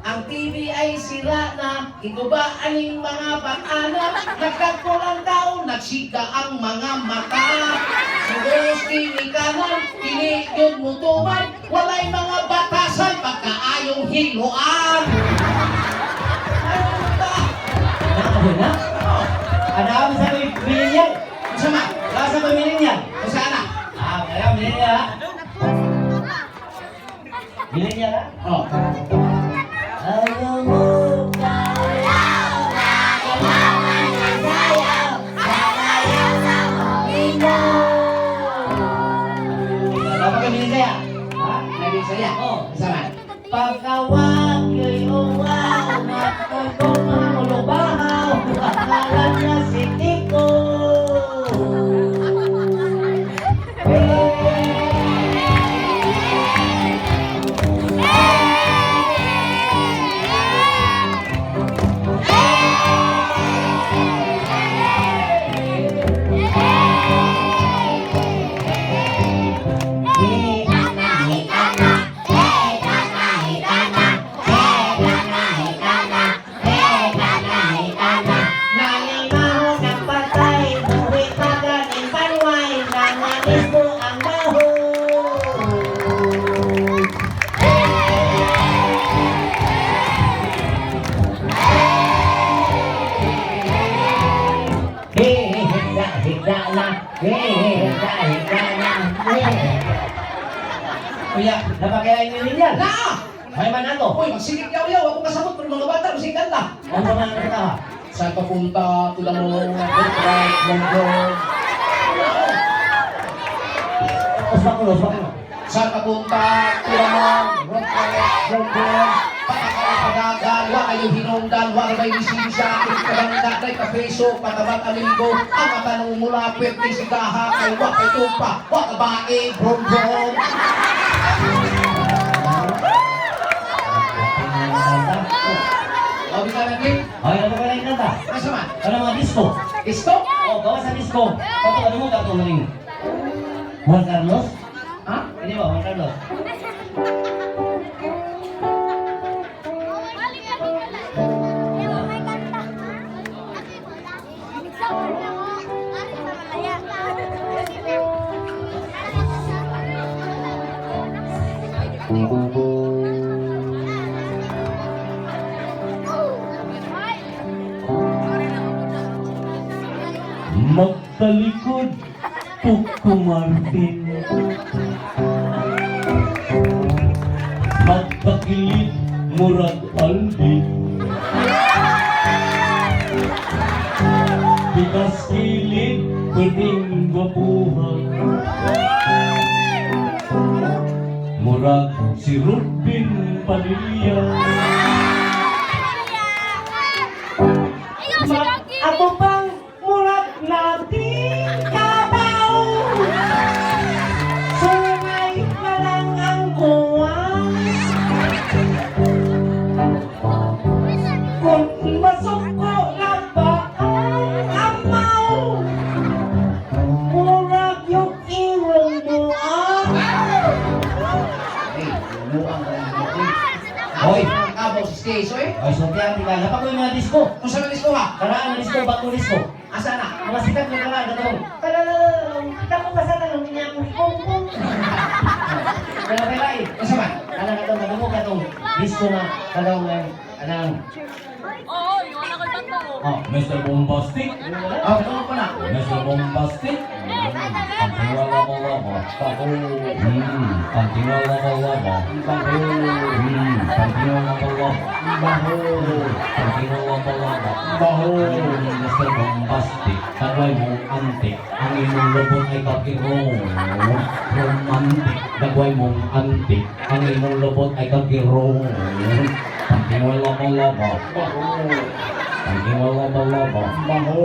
Ang TV ay sira na, ito ba aning mga bata-na? Nagkakulang tao, nagsika ang mga mata. Siguro kini kanan, kini yun mutuman, walay mga batasan, pagkaayong hiluan. Ano ba? Nakabo na? Ano kami sa millennial? Sama, Wala sa millennial? o sana? Kaya millennial ha? Millennial ha? Oh. Ayaw mo kayaw na kailangan ng sayaw, sanayaw sa Panginoon. Dapat ka millennial ha? Nabi saya. Oo. Sama. Pagkawag yo'y uwaw, matagong ang ulubahaw, akala niya si Tiko. Kuya, napakailan yung millennial? Na! May manato. Uy, magsigit yaw-yaw. Ako kasabot pero mga bata, masing ganda. Ano ba mga kita ka? Saan ka punta? Tulang mo, right, London. Osbakulo. Saan ka punta? Tulang mo, right, London. Patakaw-padagan, wa kayo hinungdan, wa may lisensya, ikabanda, kay kapeso, patabat alinggo, ang matanong mula, pwede si kaha, kay wa kay tupa, wa kabae, brom-brom. O, bisa natin? Okay, ano ba lang yung kanta? Nasa man? Ano mga disco? Isto? Oo, gawa sa disco. Pato, ano mo katuloy? Juan Carlos? Ha? Hindi ba, Juan Carlos? Magtalikod, Tuko Martin. Magtakilid, Murag Alvin. Bigas kilid, Pwedeng Gwapuhan. Murag si Rubin Padilla. Ako pang murag natin kabaw. Sungay na lang ang kuwan. Kung masuko na ba ang amaw, murag yung iwan mo Hey, lumuang ka lang natin. Hoy! Kabaw si stage, oy. Ay, so kaya tingnan. Napag ko yung mga disco. Kung saan ang disco ha? Karaan na disco, bago disco. Asa na? Mga sikat na karaan, katong. Talalang, tapos pa sa tanong niya kung pong. Kaya kaya eh. Asa man? Anang katong, katong mo katong disco na, katong, anang. Oo, yung anak ko tanto. Oh, Mr. Bombastic. Oh, ito ko na. Mr. Bombastic. Pantiwala ko labo. Tako. Pantiwala ko labo. Baho. Pantiwala ko labo. Baho. Pantiwala ko labo. Baho. Mr. Bombastic. Tagay mong antik. Ang imong lubot ay kakirong. Romantic. Dagway mong antik. Ang imong lubot ay kakirong. Pantiwala ko labo. Baho. Pantiwala ko labo. Baho.